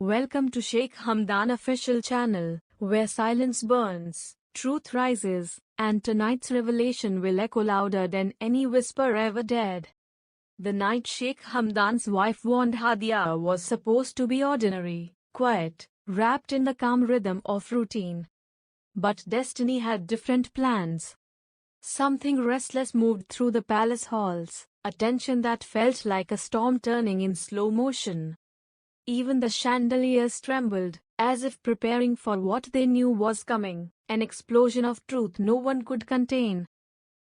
Welcome to Sheikh Hamdan official channel, where silence burns, truth rises, and tonight's revelation will echo louder than any whisper ever dared. The night Sheikh Hamdan's wife warned Haadiya was supposed to be ordinary, quiet, wrapped in the calm rhythm of routine. But destiny had different plans. Something restless moved through the palace halls, a tension that felt like a storm turning in slow motion. Even the chandeliers trembled, as if preparing for what they knew was coming, an explosion of truth no one could contain.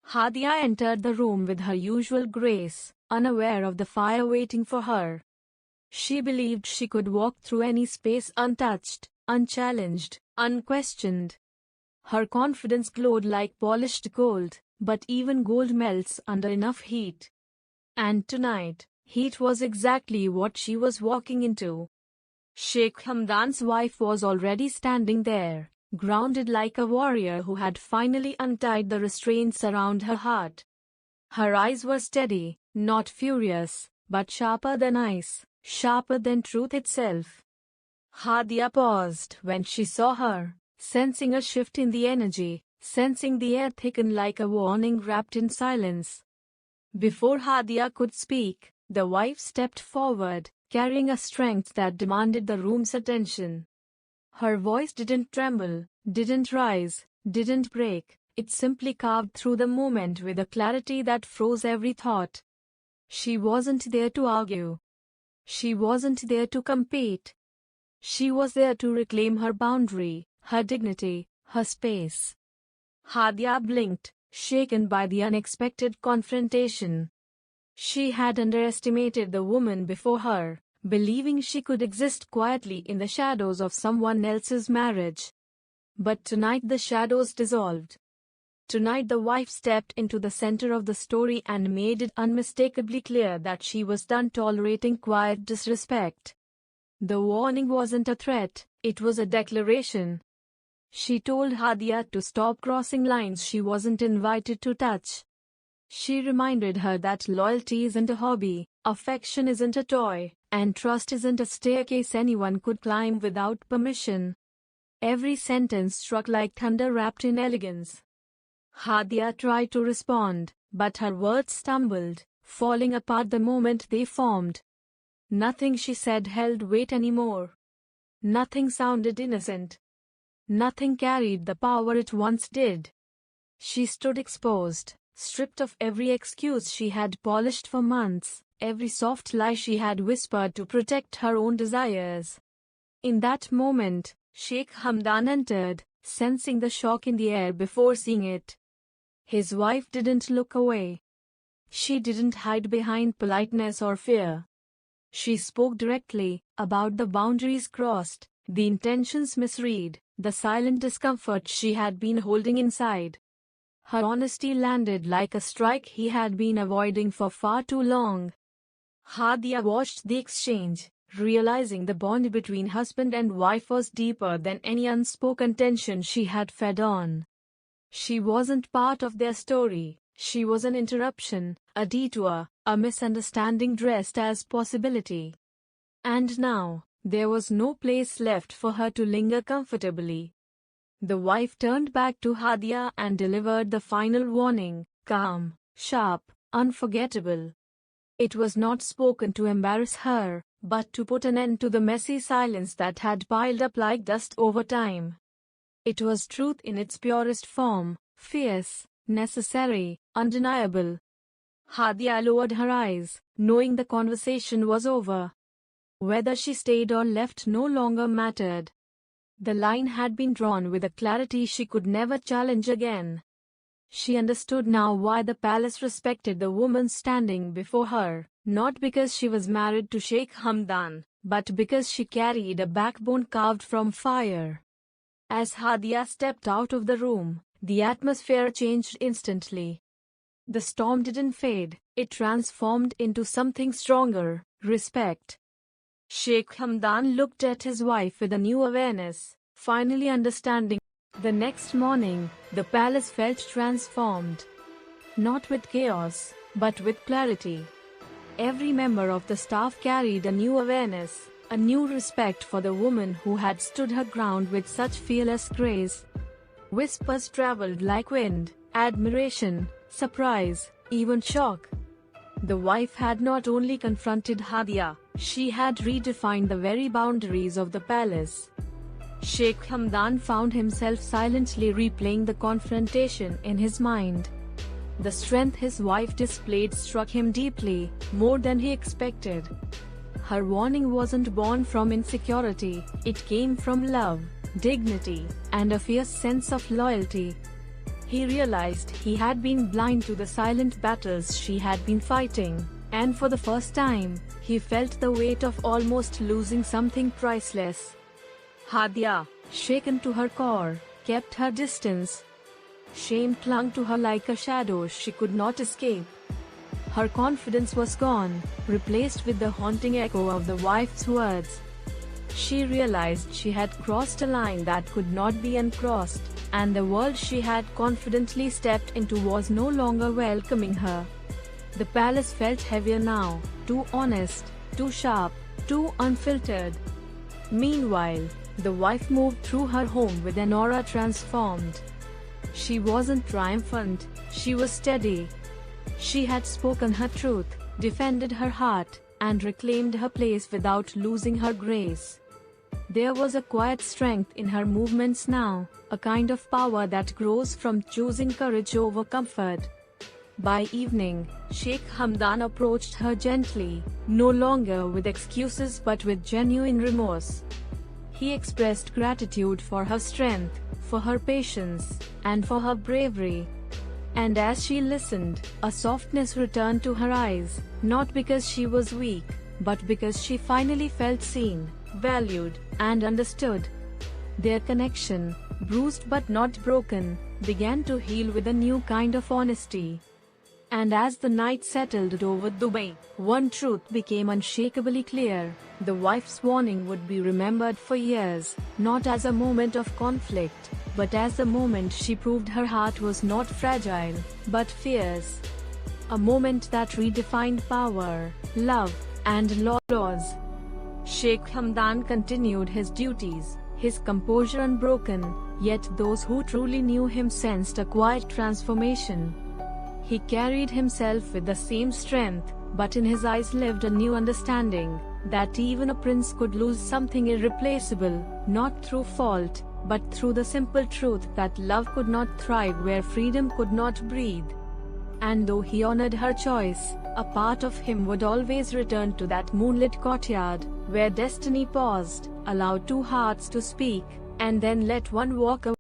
Haadiya entered the room with her usual grace, unaware of the fire waiting for her. She believed she could walk through any space untouched, unchallenged, unquestioned. Her confidence glowed like polished gold, but even gold melts under enough heat. And tonight, heat was exactly what she was walking into. Sheikh Hamdan's wife was already standing there, grounded like a warrior who had finally untied the restraints around her heart. Her eyes were steady, not furious, but sharper than ice, sharper than truth itself. Haadiya paused when she saw her, sensing a shift in the energy, sensing the air thicken like a warning wrapped in silence. Before Haadiya could speak, the wife stepped forward, carrying a strength that demanded the room's attention. Her voice didn't tremble, didn't rise, didn't break, it simply carved through the moment with a clarity that froze every thought. She wasn't there to argue. She wasn't there to compete. She was there to reclaim her boundary, her dignity, her space. Haadiya blinked, shaken by the unexpected confrontation. She had underestimated the woman before her, believing she could exist quietly in the shadows of someone else's marriage. But tonight the shadows dissolved. Tonight the wife stepped into the center of the story and made it unmistakably clear that she was done tolerating quiet disrespect. The warning wasn't a threat, it was a declaration. She told Haadiya to stop crossing lines she wasn't invited to touch. She reminded her that loyalty isn't a hobby, affection isn't a toy, and trust isn't a staircase anyone could climb without permission. Every sentence struck like thunder wrapped in elegance. Haadiya tried to respond, but her words stumbled, falling apart the moment they formed. Nothing she said held weight anymore. Nothing sounded innocent. Nothing carried the power it once did. She stood exposed, stripped of every excuse she had polished for months, every soft lie she had whispered to protect her own desires. In that moment, Sheikh Hamdan entered, sensing the shock in the air before seeing it. His wife didn't look away. She didn't hide behind politeness or fear. She spoke directly, about the boundaries crossed, the intentions misread, the silent discomfort she had been holding inside. Her honesty landed like a strike he had been avoiding for far too long. Haadiya watched the exchange, realizing the bond between husband and wife was deeper than any unspoken tension she had fed on. She wasn't part of their story, she was an interruption, a detour, a misunderstanding dressed as possibility. And now, there was no place left for her to linger comfortably. The wife turned back to Haadiya and delivered the final warning, calm, sharp, unforgettable. It was not spoken to embarrass her, but to put an end to the messy silence that had piled up like dust over time. It was truth in its purest form, fierce, necessary, undeniable. Haadiya lowered her eyes, knowing the conversation was over. Whether she stayed or left no longer mattered. The line had been drawn with a clarity she could never challenge again. She understood now why the palace respected the woman standing before her, not because she was married to Sheikh Hamdan, but because she carried a backbone carved from fire. As Haadiya stepped out of the room, the atmosphere changed instantly. The storm didn't fade, it transformed into something stronger, respect. Sheikh Hamdan looked at his wife with a new awareness, finally understanding. The next morning, the palace felt transformed. Not with chaos, but with clarity. Every member of the staff carried a new awareness, a new respect for the woman who had stood her ground with such fearless grace. Whispers traveled like wind, admiration, surprise, even shock. The wife had not only confronted Haadiya, she had redefined the very boundaries of the palace. Sheikh Hamdan found himself silently replaying the confrontation in his mind. The strength his wife displayed struck him deeply, more than he expected. Her warning wasn't born from insecurity, it came from love, dignity, and a fierce sense of loyalty. He realized he had been blind to the silent battles she had been fighting, and for the first time, he felt the weight of almost losing something priceless. Haadiya, shaken to her core, kept her distance. Shame clung to her like a shadow she could not escape. Her confidence was gone, replaced with the haunting echo of the wife's words. She realized she had crossed a line that could not be uncrossed, and the world she had confidently stepped into was no longer welcoming her. The palace felt heavier now, too honest, too sharp, too unfiltered. Meanwhile, the wife moved through her home with an aura transformed. She wasn't triumphant, she was steady. She had spoken her truth, defended her heart, and reclaimed her place without losing her grace. There was a quiet strength in her movements now, a kind of power that grows from choosing courage over comfort. By evening, Sheikh Hamdan approached her gently, no longer with excuses but with genuine remorse. He expressed gratitude for her strength, for her patience, and for her bravery. And as she listened, a softness returned to her eyes, not because she was weak, but because she finally felt seen, valued, and understood. Their connection, bruised but not broken, began to heal with a new kind of honesty. And as the night settled over Dubai, one truth became unshakably clear: the wife's warning would be remembered for years, not as a moment of conflict, but as the moment she proved her heart was not fragile, but fierce. A moment that redefined power, love, and laws. Sheikh Hamdan continued his duties, his composure unbroken, yet those who truly knew him sensed a quiet transformation. He carried himself with the same strength, but in his eyes lived a new understanding, that even a prince could lose something irreplaceable, not through fault, but through the simple truth that love could not thrive where freedom could not breathe. And though he honored her choice, a part of him would always return to that moonlit courtyard, where destiny paused, allowed two hearts to speak, and then let one walk away.